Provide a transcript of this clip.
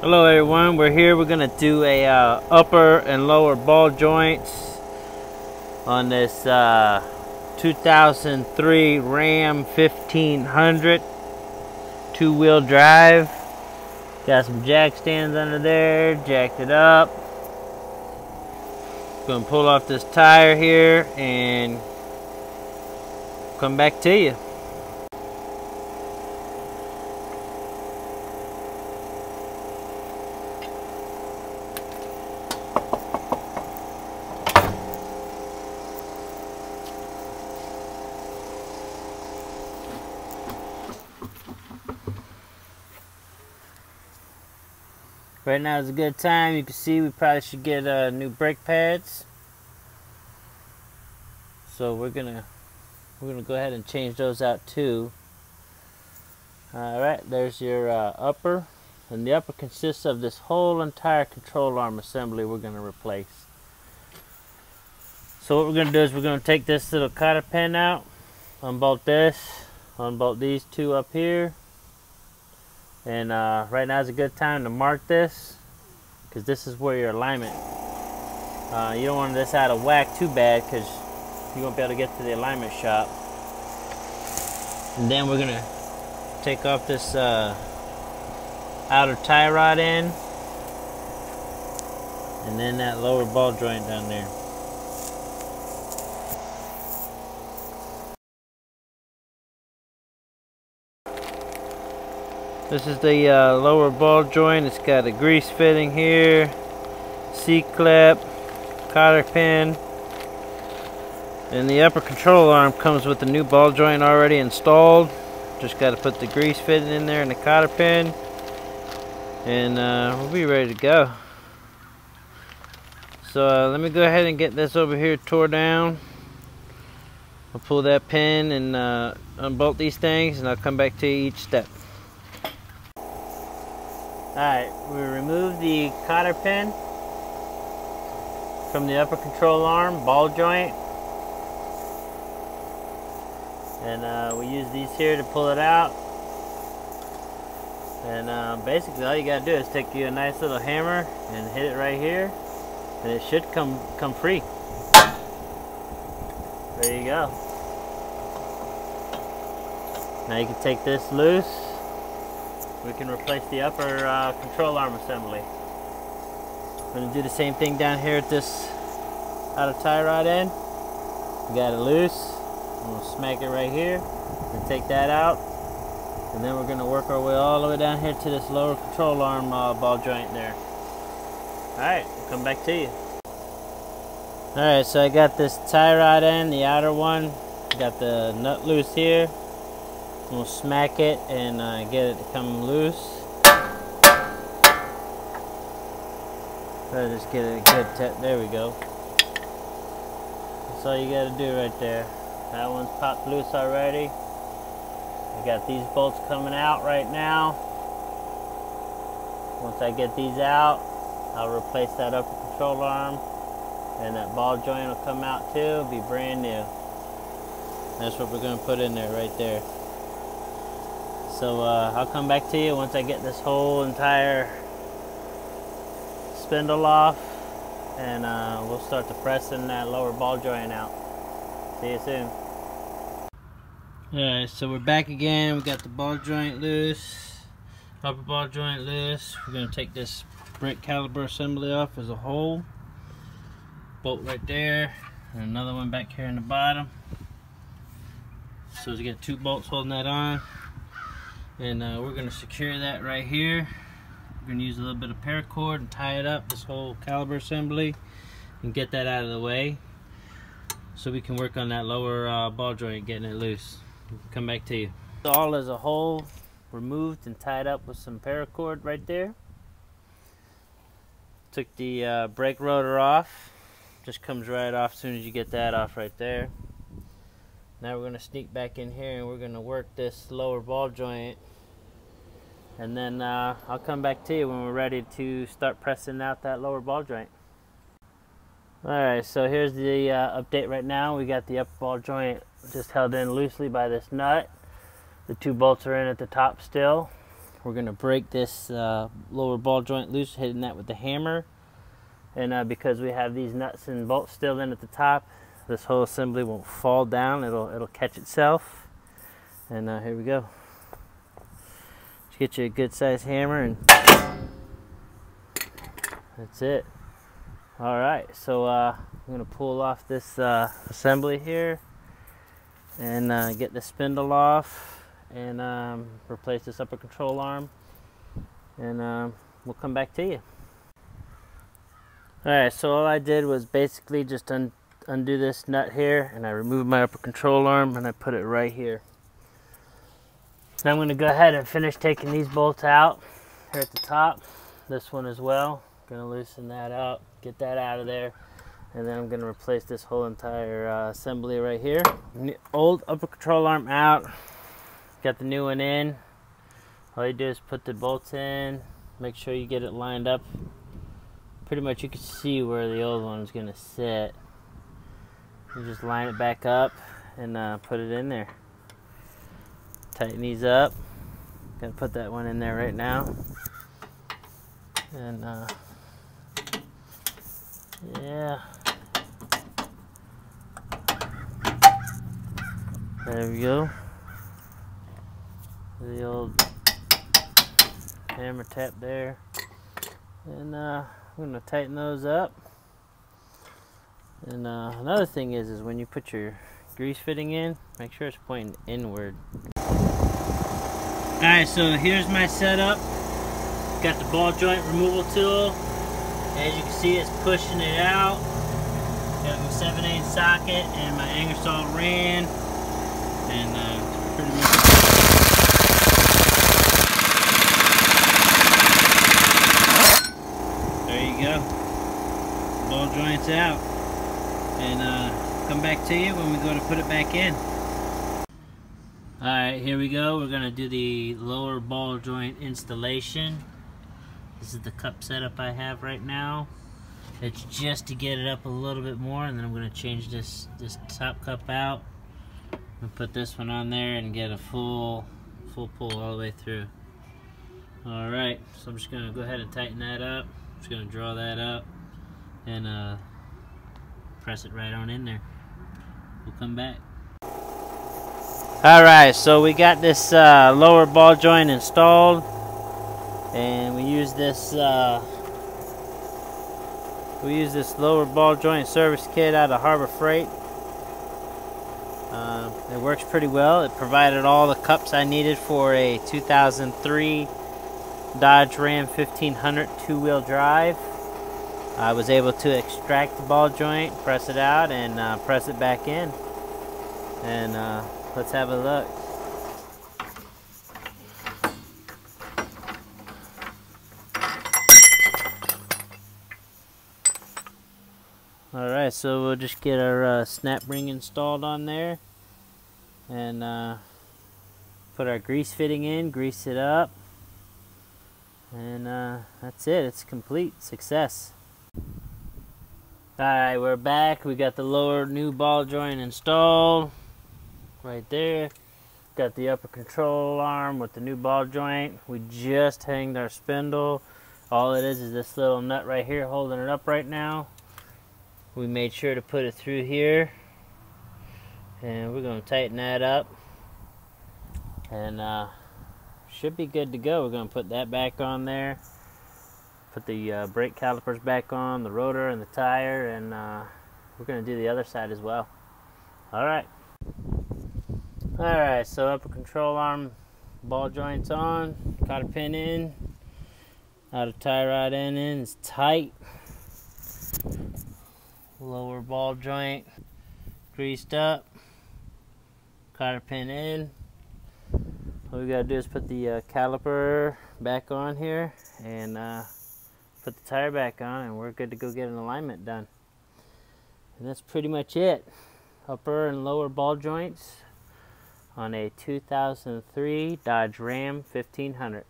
Hello everyone, we're here. We're going to do a upper and lower ball joints on this 2003 Ram 1500 two-wheel drive. Got some jack stands under there, jacked it up. Going to pull off this tire here and come back to you. Right now is a good time. You can see we probably should get new brake pads. So we're gonna go ahead and change those out too. Alright, there's your upper. And the upper consists of this whole entire control arm assembly we're gonna replace. So what we're gonna do is we're gonna take this little cotter pin out, unbolt this, unbolt these two up here. And right now is a good time to mark this, because this is where your alignment, you don't want this out of whack too bad, because you won't be able to get to the alignment shop. And then we're going to take off this outer tie rod end, and then that lower ball joint down there. This is the lower ball joint. It's got a grease fitting here, C-clip, cotter pin, and the upper control arm comes with the new ball joint already installed. Just got to put the grease fitting in there and the cotter pin, and we'll be ready to go. So let me go ahead and get this over here tore down. I'll pull that pin and unbolt these things, and I'll come back to each step. Alright, we removed the cotter pin from the upper control arm ball joint, and we use these here to pull it out. And basically all you gotta do is take you a nice little hammer and hit it right here, and it should come free. There you go. Now you can take this loose. We can replace the upper control arm assembly. I'm going to do the same thing down here at this outer tie rod end. We got it loose. I'm going to smack it right here and take that out. And then we're going to work our way all the way down here to this lower control arm ball joint there. Alright, we'll come back to you. Alright, so I got this tie rod end, the outer one. Got the nut loose here. We'll smack it and get it to come loose. Try to just get it a good tap. There we go. That's all you got to do right there. That one's popped loose already. I got these bolts coming out right now. Once I get these out, I'll replace that upper control arm, and that ball joint will come out too. It'll be brand new. That's what we're going to put in there right there. So I'll come back to you once I get this whole entire spindle off, and we'll start to pressing that lower ball joint out. See you soon. Alright, so we're back again. We got the ball joint loose, upper ball joint loose. We're going to take this brake caliper assembly off as a whole. Bolt right there, and another one back here in the bottom. So you get two bolts holding that on. And we're going to secure that right here. We're going to use a little bit of paracord and tie it up, this whole caliper assembly, and get that out of the way so we can work on that lower ball joint, getting it loose. We'll come back to you. All as a whole removed and tied up with some paracord right there. Took the brake rotor off. Just comes right off as soon as you get that off right there. Now we're going to sneak back in here and we're going to work this lower ball joint, and then I'll come back to you when we're ready to start pressing out that lower ball joint. Alright, so here's the update right now. We got the upper ball joint just held in loosely by this nut. The two bolts are in at the top still. we're going to break this lower ball joint loose, hitting that with the hammer. And because we have these nuts and bolts still in at the top, this whole assembly won't fall down. It'll catch itself. And here we go. Just get you a good sized hammer, and that's it. All right, so I'm gonna pull off this assembly here and get the spindle off and replace this upper control arm, and we'll come back to you. All right, so all I did was basically just undo this nut here, and I removed my upper control arm and I put it right here. Now I'm going to go ahead and finish taking these bolts out here at the top. This one as well. Going to loosen that up, get that out of there, and then I'm going to replace this whole entire assembly right here. Old upper control arm out, got the new one in. All you do is put the bolts in, make sure you get it lined up. Pretty much you can see where the old one is going to sit. You just line it back up and put it in there. Tighten these up. Gonna put that one in there right now. And yeah. There we go. The old hammer tap there. And I'm gonna tighten those up. And another thing is when you put your grease fitting in, make sure it's pointing inward. Alright, so here's my setup. Got the ball joint removal tool. As you can see, it's pushing it out. Got my 7/8 socket and my Ingersoll wrench. And pretty much. There you go. Ball joint's out. And come back to you when we go to put it back in. Alright, here we go. We're going to do the lower ball joint installation. This is the cup setup I have right now. It's just to get it up a little bit more, and then I'm going to change this top cup out and put this one on there and get a full pull all the way through. Alright, so I'm just going to go ahead and tighten that up. Just going to draw that up and press it right on in there. We'll come back. Alright, so we got this lower ball joint installed, and we use this lower ball joint service kit out of Harbor Freight. It works pretty well. It provided all the cups I needed for a 2003 Dodge Ram 1500 two-wheel drive. I was able to extract the ball joint, press it out, and press it back in. And let's have a look. Alright, so we'll just get our snap ring installed on there and put our grease fitting in, grease it up, and that's it. It's complete. Success. Alright, we're back. We got the lower new ball joint installed right there. Got the upper control arm with the new ball joint. We just hanged our spindle. All it is this little nut right here holding it up right now. We made sure to put it through here, and we're going to tighten that up, and should be good to go. We're going to put that back on there, put the brake calipers back on, the rotor and the tire, and we're going to do the other side as well. Alright, so upper control arm ball joints on, cotter pin in, outer tie rod end in, it's tight. Lower ball joint greased up, cotter pin in. All we gotta do is put the caliper back on here and put the tire back on, and we're good to go get an alignment done. And that's pretty much it. Upper and lower ball joints on a 2003 Dodge Ram 1500.